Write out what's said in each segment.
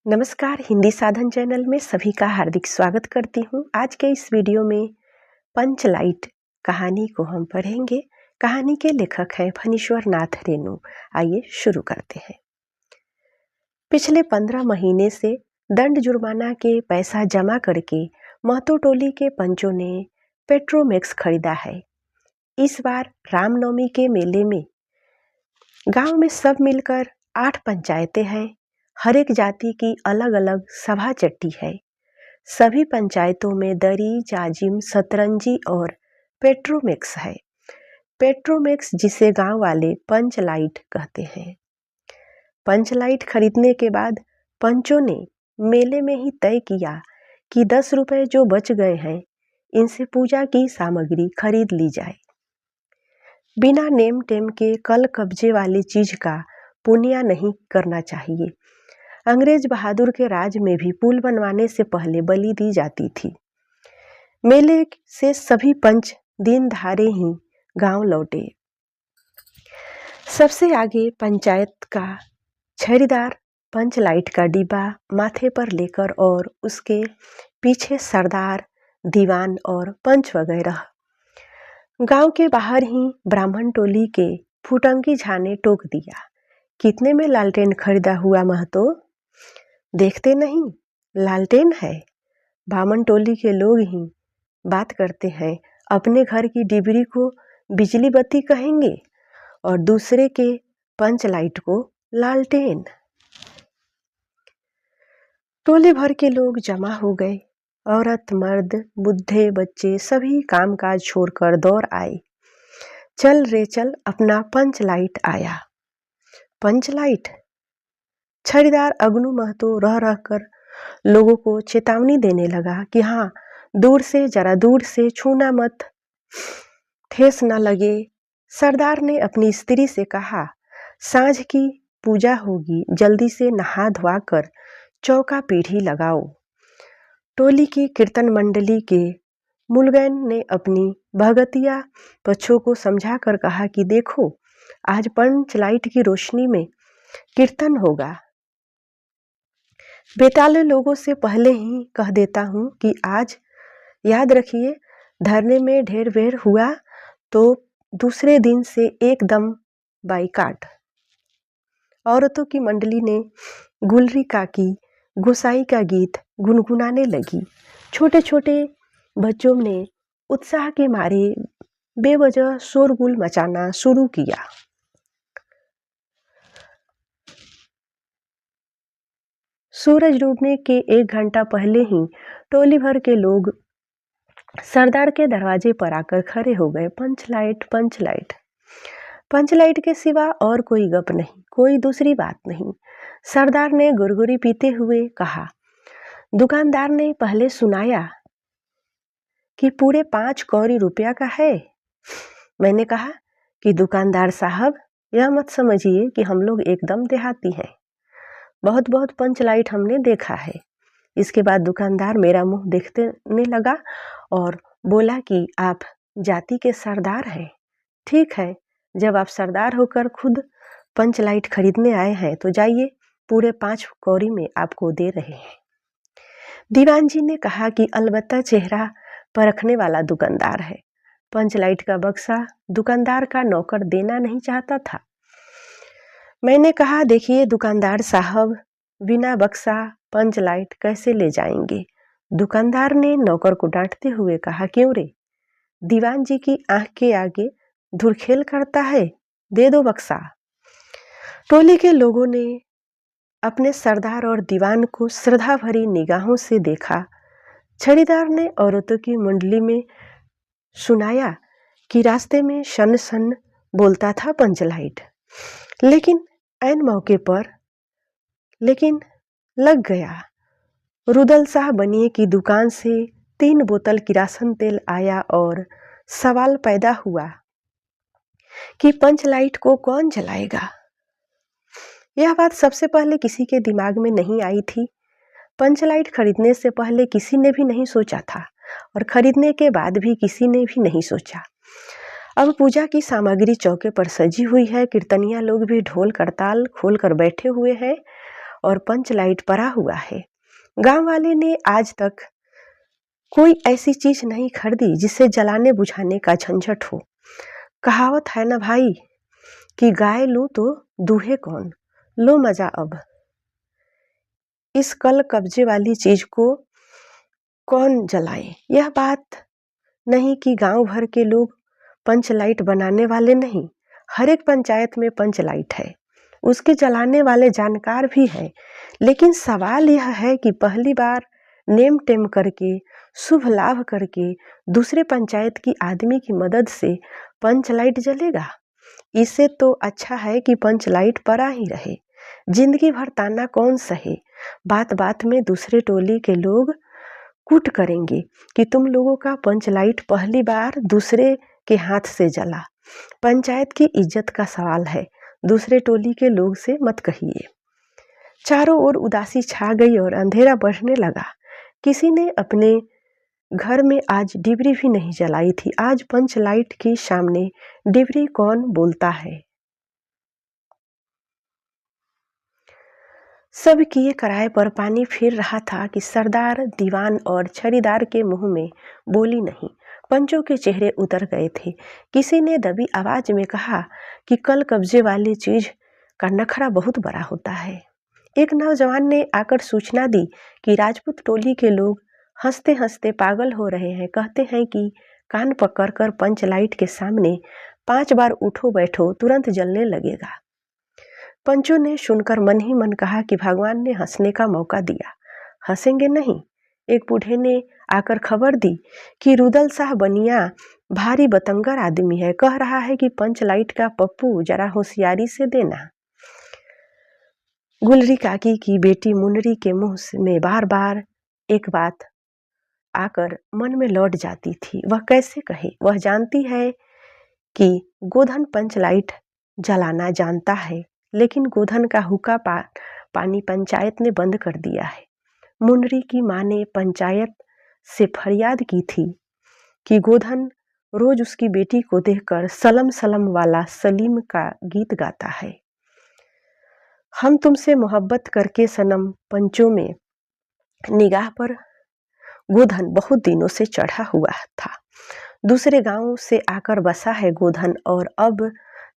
नमस्कार, हिंदी साधन चैनल में सभी का हार्दिक स्वागत करती हूँ। आज के इस वीडियो में पंचलाइट कहानी को हम पढ़ेंगे। कहानी के लेखक हैं फणीश्वर नाथ रेणु। आइए शुरू करते हैं। पिछले 15 महीने से दंड जुर्माना के पैसा जमा करके महतो टोली के पंचों ने पेट्रोमैक्स खरीदा है। इस बार रामनवमी के मेले में गांव में सब मिलकर 8 पंचायतें हैं। हर एक जाति की अलग अलग सभा चट्टी है। सभी पंचायतों में दरी, जाजिम, सतरंजी और पेट्रोमैक्स है। पेट्रोमैक्स जिसे गांव वाले पंचलाइट कहते हैं। पंचलाइट खरीदने के बाद पंचों ने मेले में ही तय किया कि 10 रुपए जो बच गए हैं इनसे पूजा की सामग्री खरीद ली जाए। बिना नेम टेम के कल कब्जे वाली चीज का पुण्य नहीं करना चाहिए। अंग्रेज बहादुर के राज में भी पुल बनवाने से पहले बलि दी जाती थी। मेले से सभी पंच दिन धारे ही गांव लौटे। सबसे आगे पंचायत का छड़ीदार पंचलाइट का डिब्बा माथे पर लेकर और उसके पीछे सरदार, दीवान और पंच वगैरह। गांव के बाहर ही ब्राह्मण टोली के फुटंकी झा ने टोक दिया, कितने में लालटेन खरीदा हुआ महतो? देखते नहीं, लालटेन है। ब्राह्मण टोली के लोग ही बात करते हैं, अपने घर की डिबरी को बिजली बत्ती कहेंगे और दूसरे के पंचलाइट को लालटेन। टोले भर के लोग जमा हो गए। औरत, मर्द, बुढ़े, बच्चे सभी कामकाज छोड़कर दौड़ आए। चल रे चल, अपना पंचलाइट आया। पंचलाइट? छड़ीदार अगनू महतो रह रह कर लोगों को चेतावनी देने लगा कि हाँ, दूर से, जरा दूर से, छूना मत, ठेस न लगे। सरदार ने अपनी स्त्री से कहा, सांझ की पूजा होगी, जल्दी से नहा धोआ कर चौका पीढ़ी लगाओ। टोली की कीर्तन मंडली के मुलगैन ने अपनी भगतिया बच्चों को समझा कर कहा कि देखो, आज पंचलाइट की रोशनी में कीर्तन होगा। बेताले लोगों से पहले ही कह देता हूँ कि आज याद रखिए, धरने में ढेर बेर हुआ तो दूसरे दिन से एकदम बाइकाट। औरतों की मंडली ने गुलरी काकी गोसाई का गीत गुनगुनाने लगी। छोटे छोटे बच्चों ने उत्साह के मारे बेवजह शोरगुल मचाना शुरू किया। सूरज डूबने के 1 घंटा पहले ही टोली भर के लोग सरदार के दरवाजे पर आकर खड़े हो गए। पंचलाइट, पंचलाइट। पंचलाइट के सिवा और कोई गप नहीं, कोई दूसरी बात नहीं। सरदार ने गुरगुरी पीते हुए कहा। दुकानदार ने पहले सुनाया कि पूरे 5 कौड़ी रुपया का है। मैंने कहा कि दुकानदार साहब, यह मत समझिए कि हम लोग एकदम देहाती हैं। बहुत बहुत पंचलाइट हमने देखा है। इसके बाद दुकानदार मेरा मुंह देखने लगा और बोला कि आप जाति के सरदार हैं। ठीक है, जब आप सरदार होकर खुद पंचलाइट खरीदने आए हैं तो जाइए, पूरे 5 कौड़ी में आपको दे रहे हैं। दीवान जी ने कहा कि अलबत्ता चेहरा परखने वाला दुकानदार है। पंचलाइट का बक्सा दुकानदार का नौकर देना नहीं चाहता था। मैंने कहा, देखिए दुकानदार साहब, बिना बक्सा पंचलाइट कैसे ले जाएंगे? दुकानदार ने नौकर को डांटते हुए कहा, क्यों रे, दीवान जी की आंख के आगे धुरखेल करता है, दे दो बक्सा। टोली के लोगों ने अपने सरदार और दीवान को श्रद्धा भरी निगाहों से देखा। छड़ीदार ने औरतों की मंडली में सुनाया कि रास्ते में शन शन बोलता था पंचलाइट, लेकिन ऐन मौके पर लग गया। रुदल शाह बनिए की दुकान से 3 बोतल किरासन तेल आया और सवाल पैदा हुआ कि पंचलाइट को कौन जलाएगा। यह बात सबसे पहले किसी के दिमाग में नहीं आई थी। पंचलाइट खरीदने से पहले किसी ने भी नहीं सोचा था और खरीदने के बाद भी किसी ने भी नहीं सोचा। अब पूजा की सामग्री चौके पर सजी हुई है। कीर्तनिया लोग भी ढोल करताल खोल कर बैठे हुए हैं और पंच लाइट पड़ा हुआ है। गांव वाले ने आज तक कोई ऐसी चीज नहीं खरीदी जिससे जलाने बुझाने का झंझट हो। कहावत है ना भाई कि गाय लूं तो दूहे कौन। लो मजा अब। इस कल कब्जे वाली चीज को कौन जलाए। यह बात नहीं कि गांव भर के लोग पंच लाइट बनाने वाले नहीं। हर एक पंचायत में पंच लाइट है, उसके जलाने वाले जानकार भी है। लेकिन सवाल यह है कि पहली बार नेम टेम करके शुभ लाभ करके दूसरे पंचायत की आदमी की मदद से पंच लाइट जलेगा। इससे तो अच्छा है कि पंच लाइट पड़ा ही रहे। जिंदगी भर ताना कौन सहे। बात बात में दूसरे टोली के लोग कूट करेंगे कि तुम लोगों का पंच लाइट पहली बार दूसरे के हाथ से जला। पंचायत की इज्जत का सवाल है, दूसरे टोली के लोग से मत कहिए। चारों ओर उदासी छा गई और अंधेरा बढ़ने लगा। किसी ने अपने घर में आज डिबरी भी नहीं जलाई थी। आज पंच लाइट के सामने डिबरी कौन बोलता है। सब किए कराए पर पानी फिर रहा था कि सरदार, दीवान और छड़ीदार के मुंह में बोली नहीं। पंचों के चेहरे उतर गए थे। किसी ने दबी आवाज में कहा कि कल कब्जे वाली चीज का नखरा बहुत बड़ा होता है। एक नौजवान ने आकर सूचना दी कि राजपूत टोली के लोग हंसते हंसते पागल हो रहे हैं। कहते हैं कि कान पकड़कर पंच लाइट के सामने 5 बार उठो बैठो तुरंत जलने लगेगा। पंचों ने सुनकर मन ही मन कहा कि भगवान ने हंसने का मौका दिया, हंसेंगे नहीं। एक बूढ़े ने आकर खबर दी कि रुदल शाह बनिया भारी बतंगर आदमी है, कह रहा है कि पंच लाइट का पप्पू जरा होशियारी से देना। गुलरी काकी की बेटी मुनरी के मुंह में बार बार एक बात आकर मन में लौट जाती थी। वह कैसे कहे। वह जानती है कि गोधन पंच लाइट जलाना जानता है, लेकिन गोधन का हुक्का पानी पंचायत ने बंद कर दिया है। मुनरी की माँ ने पंचायत से फरियाद की थी कि गोधन रोज उसकी बेटी को देखकर सलम सलम वाला सलीम का गीत गाता है। हम तुमसे मोहब्बत करके सनम। पंचों में निगाह पर गोधन बहुत दिनों से चढ़ा हुआ था। दूसरे गांव से आकर बसा है गोधन और अब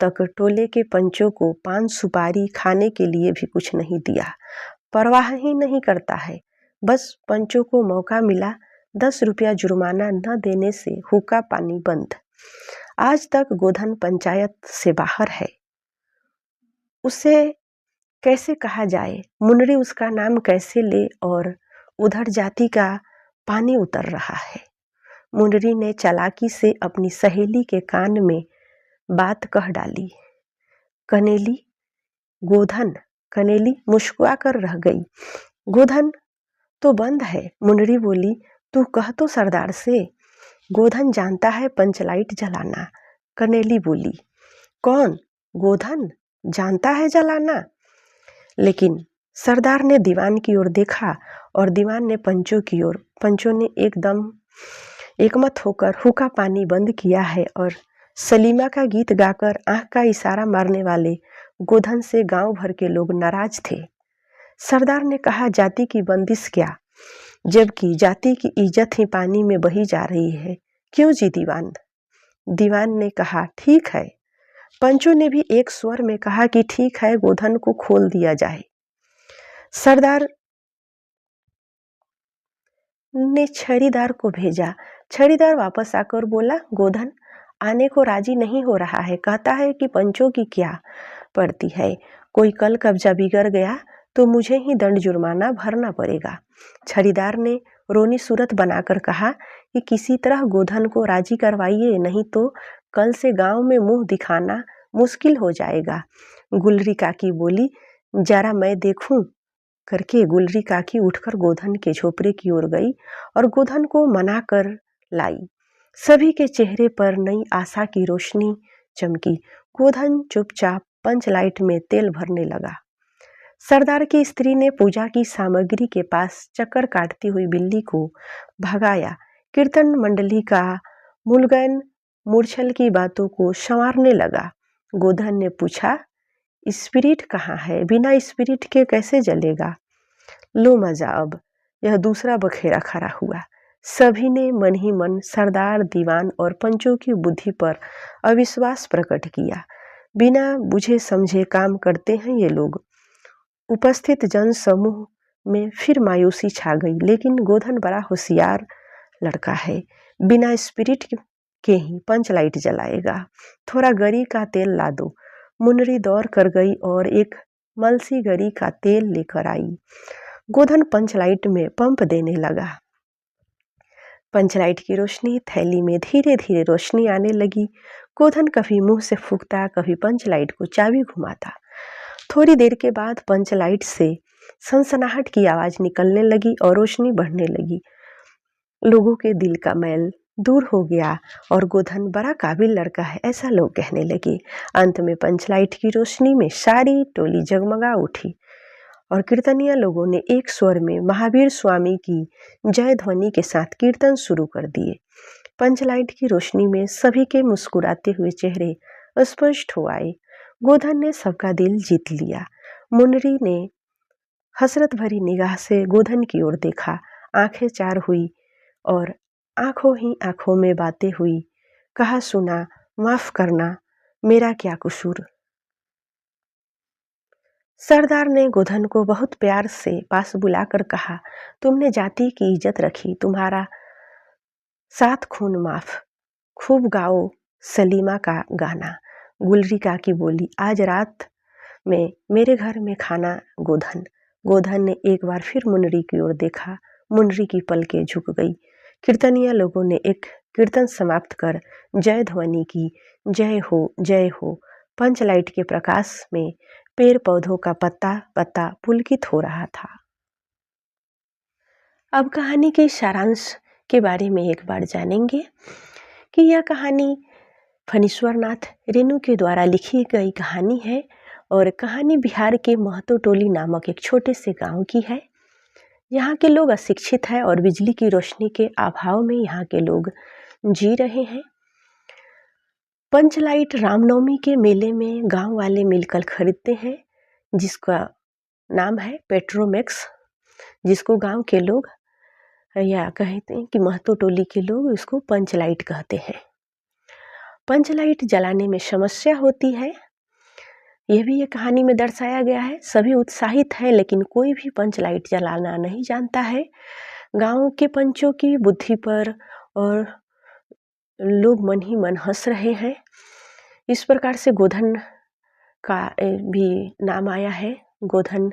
तक टोले के पंचों को पान सुपारी खाने के लिए भी कुछ नहीं दिया। परवाह ही नहीं करता है। बस पंचों को मौका मिला 10 रुपया जुर्माना न देने से हुक्का पानी बंद। आज तक गोधन पंचायत से बाहर है। उसे कैसे कहा जाए, मुनरी उसका नाम कैसे ले। और उधर जाति का पानी उतर रहा है। मुनरी ने चालाकी से अपनी सहेली के कान में बात कह डाली। कनेली गोधन। कनेली मुस्कुरा कर रह गई। गोधन तो बंद है। मुनरी बोली, तू कह तो सरदार से। गोधन जानता है पंच लाइट जलाना। कनेली बोली, कौन? गोधन जानता है जलाना। लेकिन सरदार ने दीवान की ओर देखा और दीवान ने पंचों की ओर। पंचों ने एकदम एकमत होकर हुक्का पानी बंद किया है और सलीमा का गीत गाकर आंख का इशारा मारने वाले गोधन से गांव भर के लोग नाराज थे। सरदार ने कहा, जाति की बंदिश क्या, जबकि जाति की इज्जत ही पानी में बही जा रही है। क्यों जी दीवान? दीवान ने कहा, ठीक है। पंचों ने भी एक स्वर में कहा कि ठीक है, गोधन को खोल दिया जाए। सरदार ने छड़ीदार को भेजा। छड़ीदार वापस आकर बोला, गोधन आने को राजी नहीं हो रहा है। कहता है कि पंचों की क्या पड़ती है, कोई कल कब्जा बिगड़ गया तो मुझे ही दंड जुर्माना भरना पड़ेगा। छड़ीदार ने रोनी सूरत बनाकर कहा कि किसी तरह गोधन को राजी करवाइए, नहीं तो कल से गांव में मुंह दिखाना मुश्किल हो जाएगा। गुलरी काकी बोली, जरा मैं देखूं करके गुलरी काकी उठकर गोधन के झोपड़े की ओर गई और गोधन को मना कर लाई। सभी के चेहरे पर नई आशा की रोशनी चमकी। गोधन चुपचाप पंच लाइट में तेल भरने लगा। सरदार की स्त्री ने पूजा की सामग्री के पास चक्कर काटती हुई बिल्ली को भगाया। कीर्तन मंडली का मूलगन मूर्छल की बातों को संवारने लगा। गोधन ने पूछा, स्पिरिट कहाँ है? बिना स्पिरिट के कैसे जलेगा? लो मजा अब। यह दूसरा बखेरा खड़ा हुआ। सभी ने मन ही मन सरदार, दीवान और पंचों की बुद्धि पर अविश्वास प्रकट किया। बिना बुझे समझे काम करते हैं ये लोग। उपस्थित जन समूह में फिर मायूसी छा गई, लेकिन गोधन बड़ा होशियार लड़का है। बिना स्पिरिट के ही पंच लाइट जलाएगा। थोड़ा गरी का तेल ला दो। मुनरी दौड़ कर गई और एक मलसी गरी का तेल लेकर आई। गोधन पंच लाइट में पंप देने लगा। पंच लाइट की रोशनी थैली में धीरे धीरे रोशनी आने लगी। गोधन कभी मुंह से फूंकता, कभी पंच लाइट को चाबी घुमाता। थोड़ी देर के बाद पंच लाइट से सनसनाहट की आवाज निकलने लगी और रोशनी बढ़ने लगी। लोगों के दिल का मैल दूर हो गया और गोधन बड़ा काबिल लड़का है, ऐसा लोग कहने लगे। अंत में पंच लाइट की रोशनी में सारी टोली जगमगा उठी और कीर्तनिया लोगों ने एक स्वर में महावीर स्वामी की जय ध्वनि के साथ कीर्तन शुरू कर दिए। पंच लाइट की रोशनी में सभी के मुस्कुराते हुए चेहरे स्पष्ट हो आए। गोधन ने सबका दिल जीत लिया। मुनरी ने हसरत भरी निगाह से गोधन की ओर देखा। आंखें चार हुई और आंखों ही आंखों में बातें हुई। कहा, सुना, माफ करना, मेरा क्या कसूर। सरदार ने गोधन को बहुत प्यार से पास बुलाकर कहा, तुमने जाति की इज्जत रखी, तुम्हारा 7 खून माफ। खूब गाओ सलीमा का गाना। गुलरी काकी बोली, आज रात में मेरे घर में खाना गोधन। गोधन ने एक बार फिर मुनरी की ओर देखा। मुनरी की पलकें झुक गई। कीर्तनिया लोगों ने एक कीर्तन समाप्त कर जय ध्वनि की। जय हो, जय हो। पंच लाइट के प्रकाश में पेड़ पौधों का पत्ता पत्ता पुलकित हो रहा था। अब कहानी के सारांश के बारे में एक बार जानेंगे कि यह कहानी फणीश्वर नाथ रेणु के द्वारा लिखी गई कहानी है और कहानी बिहार के महतो टोली नामक एक छोटे से गांव की है। यहाँ के लोग अशिक्षित हैं और बिजली की रोशनी के अभाव में यहाँ के लोग जी रहे हैं। पंच लाइट रामनवमी के मेले में गांव वाले मिलकर खरीदते हैं, जिसका नाम है पेट्रोमैक्स, जिसको गांव के लोग या कहते हैं कि महतो टोली के लोग इसको पंच लाइट कहते हैं। पंच लाइट जलाने में समस्या होती है, यह भी ये कहानी में दर्शाया गया है। सभी उत्साहित है लेकिन कोई भी पंच लाइट जलाना नहीं जानता है। गांव के पंचों की बुद्धि पर और लोग मन ही मन हंस रहे हैं। इस प्रकार से गोधन का भी नाम आया है। गोधन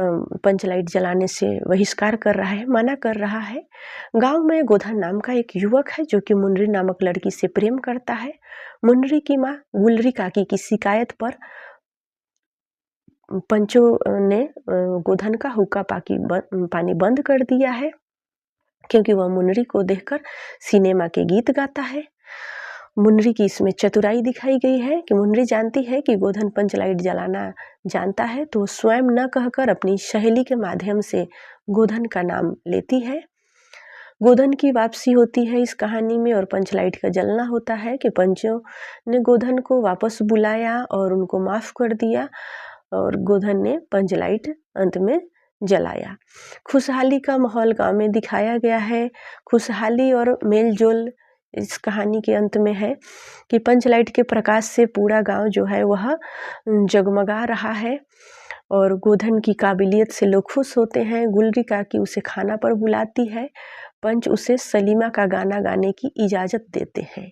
पंच लाइट जलाने से बहिष्कार कर रहा है, मना कर रहा है। गांव में गोधन नाम का एक युवक है जो कि मुनरी नामक लड़की से प्रेम करता है। मुनरी की माँ गुलरी काकी की शिकायत पर पंचों ने गोधन का हुक्का पानी बंद कर दिया है, क्योंकि वह मुनरी को देखकर सिनेमा के गीत गाता है। मुनरी की इसमें चतुराई दिखाई गई है कि मुनरी जानती है कि गोधन पंच लाइट जलाना जानता है, तो स्वयं न कहकर अपनी सहेली के माध्यम से गोधन का नाम लेती है। गोधन की वापसी होती है इस कहानी में और पंच लाइट का जलना होता है कि पंचों ने गोधन को वापस बुलाया और उनको माफ कर दिया और गोधन ने पंच लाइट अंत में जलाया। खुशहाली का माहौल गांव में दिखाया गया है। खुशहाली और मेलजोल इस कहानी के अंत में है कि पंच लाइट के प्रकाश से पूरा गांव जो है वह जगमगा रहा है और गोधन की काबिलियत से लोग खुश होते हैं। गुलरी काकी उसे खाना पर बुलाती है। पंच उसे सलीमा का गाना गाने की इजाज़त देते हैं।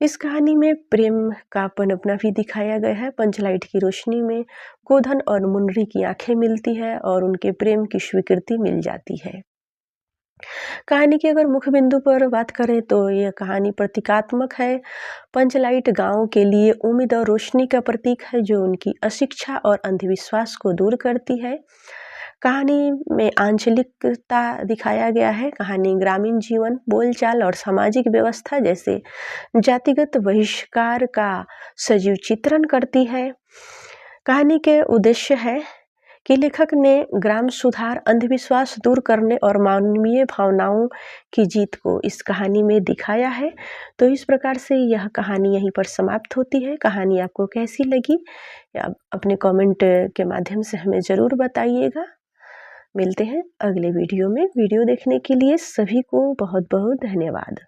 इस कहानी में प्रेम का पनपना भी दिखाया गया है। पंच लाइट की रोशनी में गोधन और मुनरी की आंखें मिलती है और उनके प्रेम की स्वीकृति मिल जाती है। कहानी के अगर मुख्य बिंदु पर बात करें तो यह कहानी प्रतीकात्मक है। पंच लाइट गाँव के लिए उम्मीद और रोशनी का प्रतीक है जो उनकी अशिक्षा और अंधविश्वास को दूर करती है। कहानी में आंचलिकता दिखाया गया है। कहानी ग्रामीण जीवन, बोलचाल और सामाजिक व्यवस्था जैसे जातिगत बहिष्कार का सजीव चित्रण करती है। कहानी के उद्देश्य है कि लेखक ने ग्राम सुधार, अंधविश्वास दूर करने और मानवीय भावनाओं की जीत को इस कहानी में दिखाया है। तो इस प्रकार से यह कहानी यहीं पर समाप्त होती है। कहानी आपको कैसी लगी आप अपने कमेंट के माध्यम से हमें ज़रूर बताइएगा। मिलते हैं अगले वीडियो में। वीडियो देखने के लिए सभी को बहुत बहुत धन्यवाद।